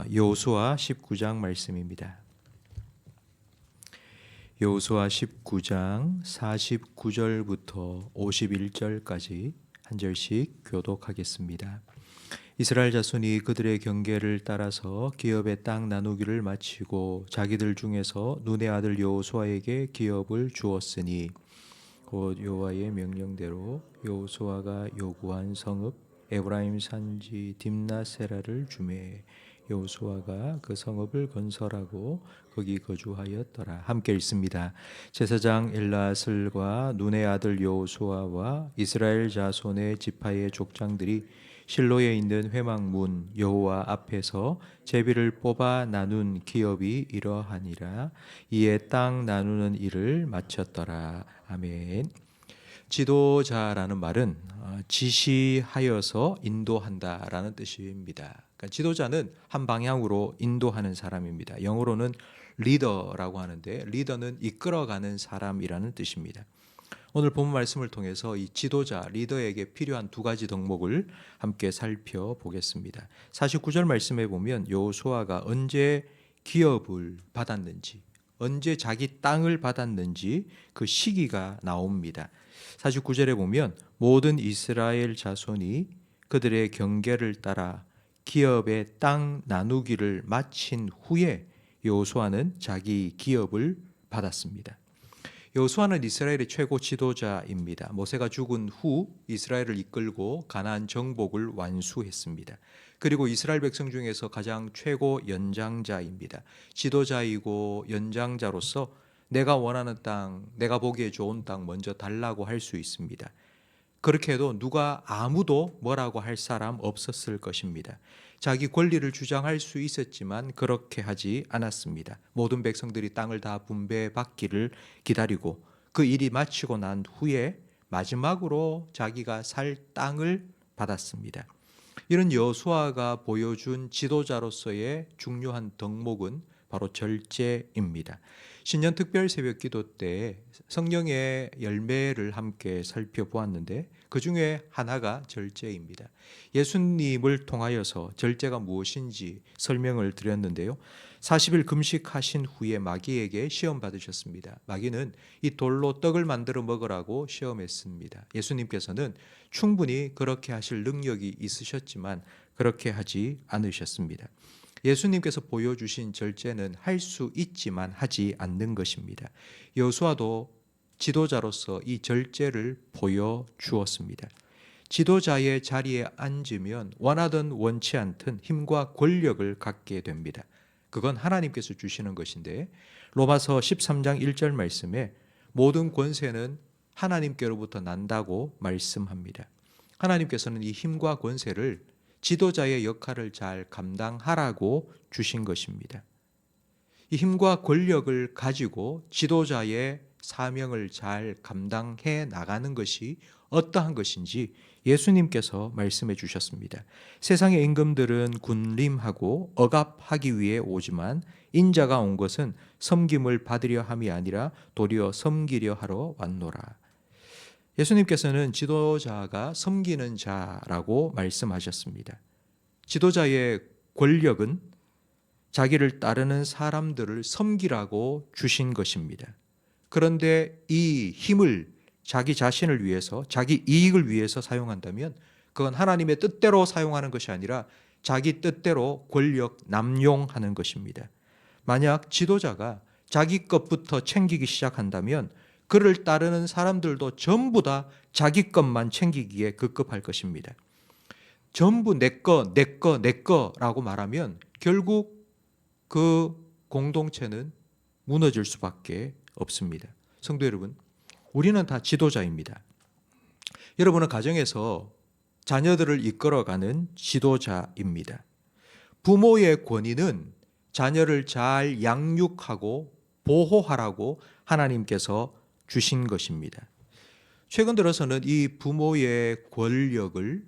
여호수아 19장 말씀입니다. 여호수아 19장 49절부터 51절까지 한 절씩 교독하겠습니다. 이스라엘 자손이 그들의 경계를 따라서 기업의 땅 나누기를 마치고 자기들 중에서 눈의 아들 여호수아에게 기업을 주었으니 곧 여호와의 명령대로 여호수아가 요구한 성읍 에브라임 산지 딥나세라를 주매 여호수아가 그 성읍을 건설하고 거기 거주하였더라. 함께 읽습니다. 제사장 엘라슬과 눈의 아들 여호수아와 이스라엘 자손의 지파의 족장들이 실로에 있는 회막문 여호와 앞에서 제비를 뽑아 나눈 기업이 이러하니라. 이에 땅 나누는 일을 마쳤더라. 아멘. 지도자라는 말은 지시하여서 인도한다라는 뜻입니다. 그러니까 지도자는 한 방향으로 인도하는 사람입니다. 영어로는 리더라고 하는데 리더는 이끌어가는 사람이라는 뜻입니다. 오늘 본문 말씀을 통해서 이 지도자, 리더에게 필요한 두 가지 덕목을 함께 살펴보겠습니다. 49절 말씀에 보면 여호수아가 언제 기업을 받았는지, 언제 자기 땅을 받았는지 그 시기가 나옵니다. 49절에 보면 모든 이스라엘 자손이 그들의 경계를 따라 기업의 땅 나누기를 마친 후에 여호수아는 자기 기업을 받았습니다. 여호수아는 이스라엘의 최고 지도자입니다. 모세가 죽은 후 이스라엘을 이끌고 가나안 정복을 완수했습니다. 그리고 이스라엘 백성 중에서 가장 최고 연장자입니다. 지도자이고 연장자로서 내가 원하는 땅, 내가 보기에 좋은 땅 먼저 달라고 할 수 있습니다. 그렇게 해도 누가 아무도 뭐라고 할 사람 없었을 것입니다. 자기 권리를 주장할 수 있었지만 그렇게 하지 않았습니다. 모든 백성들이 땅을 다 분배받기를 기다리고 그 일이 마치고 난 후에 마지막으로 자기가 살 땅을 받았습니다. 이런 여호수아가 보여준 지도자로서의 중요한 덕목은 바로 절제입니다. 신년 특별 새벽 기도 때 성령의 열매를 함께 살펴보았는데 그 중에 하나가 절제입니다. 예수님을 통하여서 절제가 무엇인지 설명을 드렸는데요. 40일 금식하신 후에 마귀에게 시험 받으셨습니다. 마귀는 이 돌로 떡을 만들어 먹으라고 시험했습니다. 예수님께서는 충분히 그렇게 하실 능력이 있으셨지만 그렇게 하지 않으셨습니다. 예수님께서 보여주신 절제는 할 수 있지만 하지 않는 것입니다. 여호수아도 지도자로서 이 절제를 보여주었습니다. 지도자의 자리에 앉으면 원하든 원치 않든 힘과 권력을 갖게 됩니다. 그건 하나님께서 주시는 것인데 로마서 13장 1절 말씀에 모든 권세는 하나님께로부터 난다고 말씀합니다. 하나님께서는 이 힘과 권세를 지도자의 역할을 잘 감당하라고 주신 것입니다. 이 힘과 권력을 가지고 지도자의 사명을 잘 감당해 나가는 것이 어떠한 것인지 예수님께서 말씀해 주셨습니다. 세상의 임금들은 군림하고 억압하기 위해 오지만 인자가 온 것은 섬김을 받으려 함이 아니라 도리어 섬기려 하러 왔노라. 예수님께서는 지도자가 섬기는 자라고 말씀하셨습니다. 지도자의 권력은 자기를 따르는 사람들을 섬기라고 주신 것입니다. 그런데 이 힘을 자기 자신을 위해서, 자기 이익을 위해서 사용한다면 그건 하나님의 뜻대로 사용하는 것이 아니라 자기 뜻대로 권력 남용하는 것입니다. 만약 지도자가 자기 것부터 챙기기 시작한다면 그를 따르는 사람들도 전부 다 자기 것만 챙기기에 급급할 것입니다. 전부 내 거라고 말하면 결국 그 공동체는 무너질 수밖에 없습니다. 성도 여러분, 우리는 다 지도자입니다. 여러분은 가정에서 자녀들을 이끌어가는 지도자입니다. 부모의 권위는 자녀를 잘 양육하고 보호하라고 하나님께서 주신 것입니다. 최근 들어서는 이 부모의 권력을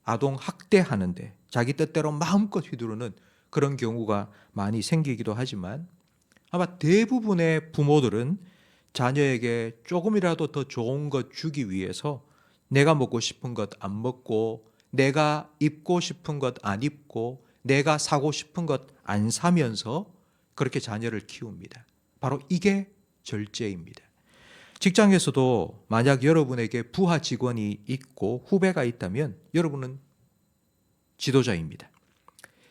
아동 학대하는데 자기 뜻대로 마음껏 휘두르는 그런 경우가 많이 생기기도 하지만 아마 대부분의 부모들은 자녀에게 조금이라도 더 좋은 것 주기 위해서 내가 먹고 싶은 것 안 먹고 내가 입고 싶은 것 안 입고 내가 사고 싶은 것 안 사면서 그렇게 자녀를 키웁니다. 바로 이게 절제입니다. 직장에서도 만약 여러분에게 부하 직원이 있고 후배가 있다면 여러분은 지도자입니다.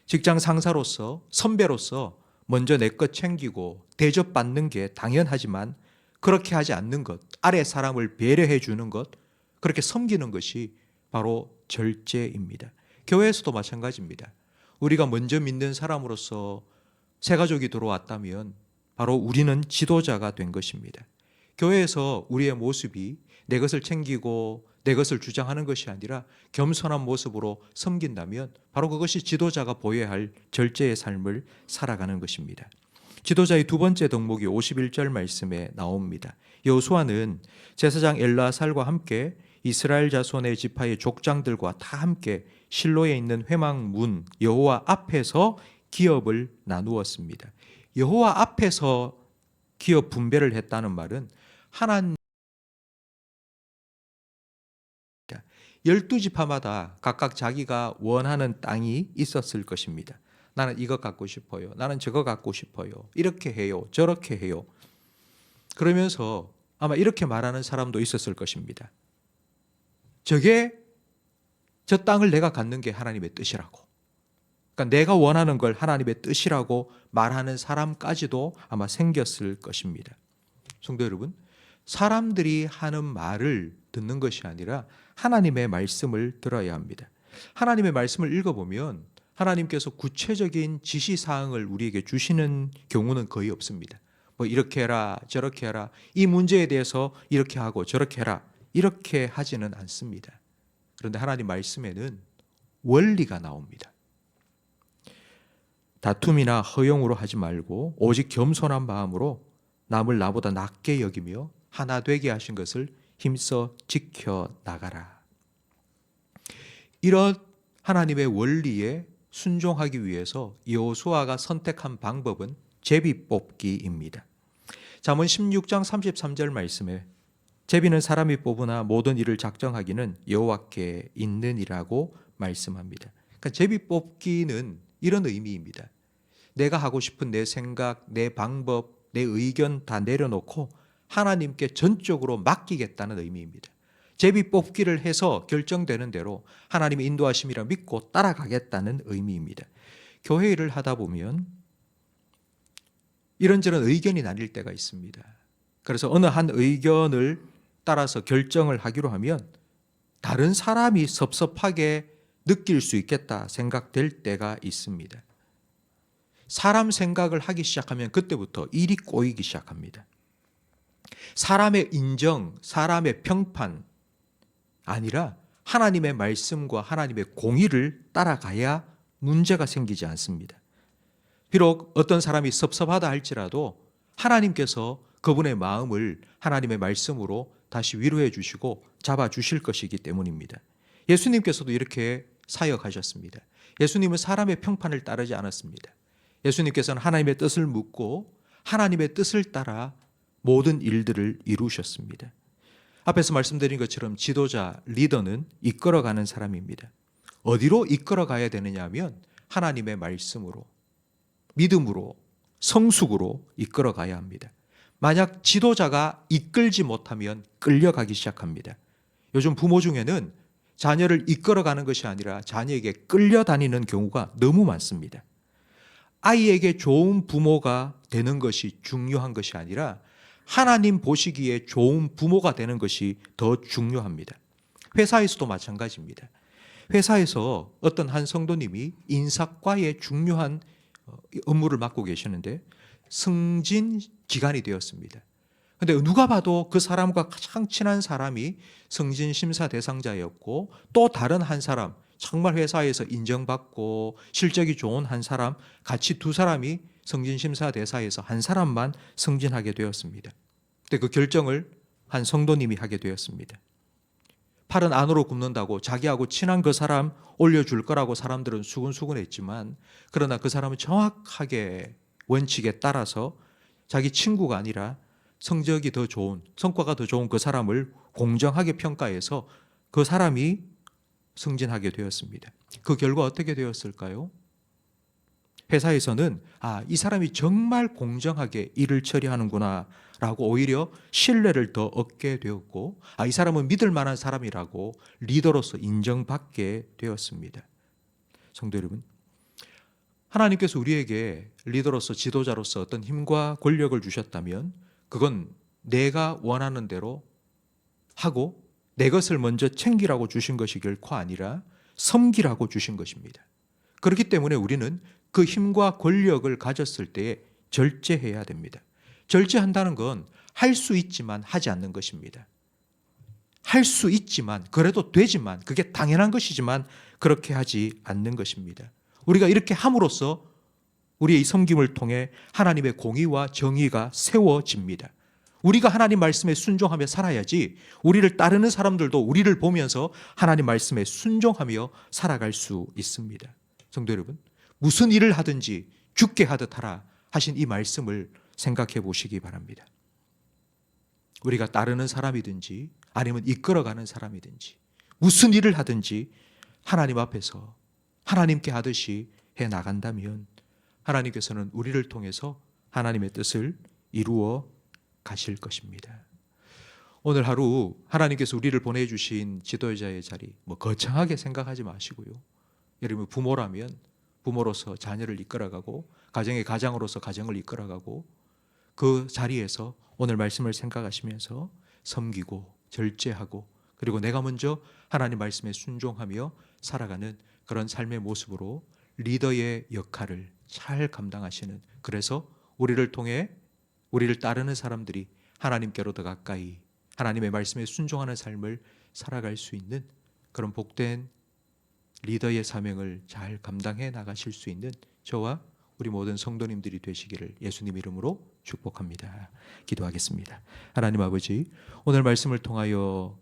직장 상사로서, 선배로서 먼저 내 것 챙기고 대접받는 게 당연하지만 그렇게 하지 않는 것, 아래 사람을 배려해 주는 것, 그렇게 섬기는 것이 바로 절제입니다. 교회에서도 마찬가지입니다. 우리가 먼저 믿는 사람으로서 새 가족이 들어왔다면 바로 우리는 지도자가 된 것입니다. 교회에서 우리의 모습이 내 것을 챙기고 내 것을 주장하는 것이 아니라 겸손한 모습으로 섬긴다면 바로 그것이 지도자가 보여야 할 절제의 삶을 살아가는 것입니다. 지도자의 두 번째 덕목이 51절 말씀에 나옵니다. 여호수아는 제사장 엘르아살과 함께 이스라엘 자손의 지파의 족장들과 다 함께 실로에 있는 회막문 여호와 앞에서 기업을 나누었습니다. 여호와 앞에서 기업 분배를 했다는 말은 하나님 12지파마다 각각 자기가 원하는 땅이 있었을 것입니다. 나는 이거 갖고 싶어요. 나는 저거 갖고 싶어요. 이렇게 해요. 저렇게 해요. 그러면서 아마 이렇게 말하는 사람도 있었을 것입니다. 저 땅을 내가 갖는 게 하나님의 뜻이라고. 그러니까 내가 원하는 걸 하나님의 뜻이라고 말하는 사람까지도 아마 생겼을 것입니다. 성도 여러분, 사람들이 하는 말을 듣는 것이 아니라 하나님의 말씀을 들어야 합니다. 하나님의 말씀을 읽어보면 하나님께서 구체적인 지시사항을 우리에게 주시는 경우는 거의 없습니다. 뭐 이렇게 해라, 저렇게 해라, 이 문제에 대해서 이렇게 하고 저렇게 해라, 이렇게 하지는 않습니다. 그런데 하나님 말씀에는 원리가 나옵니다. 다툼이나 허용으로 하지 말고 오직 겸손한 마음으로 남을 나보다 낮게 여기며 하나 되게 하신 것을 힘써 지켜나가라. 이런 하나님의 원리에 순종하기 위해서 여호수아가 선택한 방법은 제비뽑기입니다. 잠언 16장 33절 말씀에 제비는 사람이 뽑으나 모든 일을 작정하기는 여호와께 있느니라고 말씀합니다. 그러니까 제비뽑기는 이런 의미입니다. 내가 하고 싶은 내 생각, 내 방법, 내 의견 다 내려놓고 하나님께 전적으로 맡기겠다는 의미입니다. 제비뽑기를 해서 결정되는 대로 하나님의 인도하심이라 믿고 따라가겠다는 의미입니다. 교회 일을 하다 보면 이런저런 의견이 나뉠 때가 있습니다. 그래서 어느 한 의견을 따라서 결정을 하기로 하면 다른 사람이 섭섭하게 느낄 수 있겠다 생각될 때가 있습니다. 사람 생각을 하기 시작하면 그때부터 일이 꼬이기 시작합니다. 사람의 인정, 사람의 평판 아니라 하나님의 말씀과 하나님의 공의를 따라가야 문제가 생기지 않습니다. 비록 어떤 사람이 섭섭하다 할지라도 하나님께서 그분의 마음을 하나님의 말씀으로 다시 위로해 주시고 잡아 주실 것이기 때문입니다. 예수님께서도 이렇게 사역하셨습니다. 예수님은 사람의 평판을 따르지 않았습니다. 예수님께서는 하나님의 뜻을 묻고 하나님의 뜻을 따라 모든 일들을 이루셨습니다. 앞에서 말씀드린 것처럼 지도자, 리더는 이끌어가는 사람입니다. 어디로 이끌어가야 되느냐 하면 하나님의 말씀으로, 믿음으로, 성숙으로 이끌어가야 합니다. 만약 지도자가 이끌지 못하면 끌려가기 시작합니다. 요즘 부모 중에는 자녀를 이끌어가는 것이 아니라 자녀에게 끌려다니는 경우가 너무 많습니다. 아이에게 좋은 부모가 되는 것이 중요한 것이 아니라 하나님 보시기에 좋은 부모가 되는 것이 더 중요합니다. 회사에서도 마찬가지입니다. 회사에서 어떤 한 성도님이 인사과의 중요한 업무를 맡고 계시는데 승진 기간이 되었습니다. 그런데 누가 봐도 그 사람과 가장 친한 사람이 승진 심사 대상자였고 또 다른 한 사람, 정말 회사에서 인정받고 실적이 좋은 한 사람, 같이 두 사람이 승진심사 대사에서 한 사람만 승진하게 되었습니다. 근데 그 결정을 한 성도님이 하게 되었습니다. 팔은 안으로 굽는다고 자기하고 친한 그 사람 올려줄 거라고 사람들은 수근수근했지만 그러나 그 사람은 정확하게 원칙에 따라서 자기 친구가 아니라 성적이 더 좋은, 성과가 더 좋은 그 사람을 공정하게 평가해서 그 사람이 승진하게 되었습니다. 그 결과 어떻게 되었을까요? 회사에서는 이 사람이 정말 공정하게 일을 처리하는구나 라고 오히려 신뢰를 더 얻게 되었고, 이 사람은 믿을 만한 사람이라고 리더로서 인정받게 되었습니다. 성도 여러분, 하나님께서 우리에게 리더로서 지도자로서 어떤 힘과 권력을 주셨다면 그건 내가 원하는 대로 하고 내 것을 먼저 챙기라고 주신 것이 결코 아니라 섬기라고 주신 것입니다. 그렇기 때문에 우리는 그 힘과 권력을 가졌을 때에 절제해야 됩니다. 절제한다는 건 할 수 있지만 하지 않는 것입니다. 할 수 있지만, 그래도 되지만, 그게 당연한 것이지만 그렇게 하지 않는 것입니다. 우리가 이렇게 함으로써 우리의 이 섬김을 통해 하나님의 공의와 정의가 세워집니다. 우리가 하나님 말씀에 순종하며 살아야지 우리를 따르는 사람들도 우리를 보면서 하나님 말씀에 순종하며 살아갈 수 있습니다. 성도 여러분, 무슨 일을 하든지 죽게 하듯 하라 하신 이 말씀을 생각해 보시기 바랍니다. 우리가 따르는 사람이든지 아니면 이끌어가는 사람이든지 무슨 일을 하든지 하나님 앞에서 하나님께 하듯이 해 나간다면 하나님께서는 우리를 통해서 하나님의 뜻을 이루어 가실 것입니다. 오늘 하루 하나님께서 우리를 보내주신 지도자의 자리 거창하게 생각하지 마시고요. 여러분 부모라면 부모로서 자녀를 이끌어가고 가정의 가장으로서 가정을 이끌어가고 그 자리에서 오늘 말씀을 생각하시면서 섬기고 절제하고 그리고 내가 먼저 하나님 말씀에 순종하며 살아가는 그런 삶의 모습으로 리더의 역할을 잘 감당하시는, 그래서 우리를 통해 우리를 따르는 사람들이 하나님께로 더 가까이 하나님의 말씀에 순종하는 삶을 살아갈 수 있는 그런 복된 리더의 사명을 잘 감당해 나가실 수 있는 저와 우리 모든 성도님들이 되시기를 예수님 이름으로 축복합니다. 기도하겠습니다. 하나님 아버지, 오늘 말씀을 통하여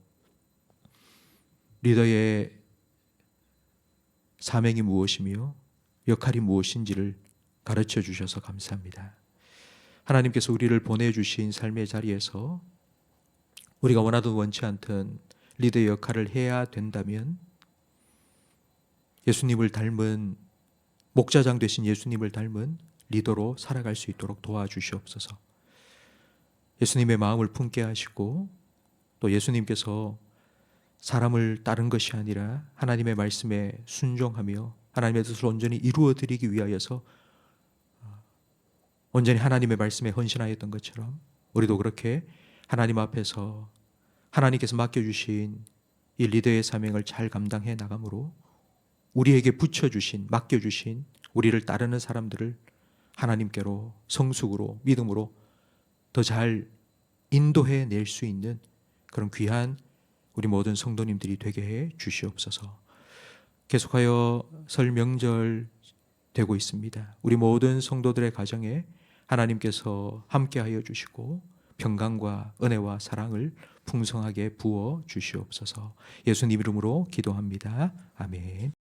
리더의 사명이 무엇이며 역할이 무엇인지를 가르쳐 주셔서 감사합니다. 하나님께서 우리를 보내주신 삶의 자리에서 우리가 원하든 원치 않든 리더의 역할을 해야 된다면 예수님을 닮은 목자장 되신 예수님을 닮은 리더로 살아갈 수 있도록 도와주시옵소서. 예수님의 마음을 품게 하시고 또 예수님께서 사람을 따른 것이 아니라 하나님의 말씀에 순종하며 하나님의 뜻을 온전히 이루어 드리기 위하여서 온전히 하나님의 말씀에 헌신하였던 것처럼 우리도 그렇게 하나님 앞에서 하나님께서 맡겨주신 이 리더의 사명을 잘 감당해 나감으로 우리에게 붙여주신, 맡겨주신 우리를 따르는 사람들을 하나님께로 성숙으로 믿음으로 더 잘 인도해 낼 수 있는 그런 귀한 우리 모든 성도님들이 되게 해 주시옵소서. 계속하여 설 명절 되고 있습니다. 우리 모든 성도들의 가정에 하나님께서 함께하여 주시고 평강과 은혜와 사랑을 풍성하게 부어 주시옵소서. 예수님 이름으로 기도합니다. 아멘.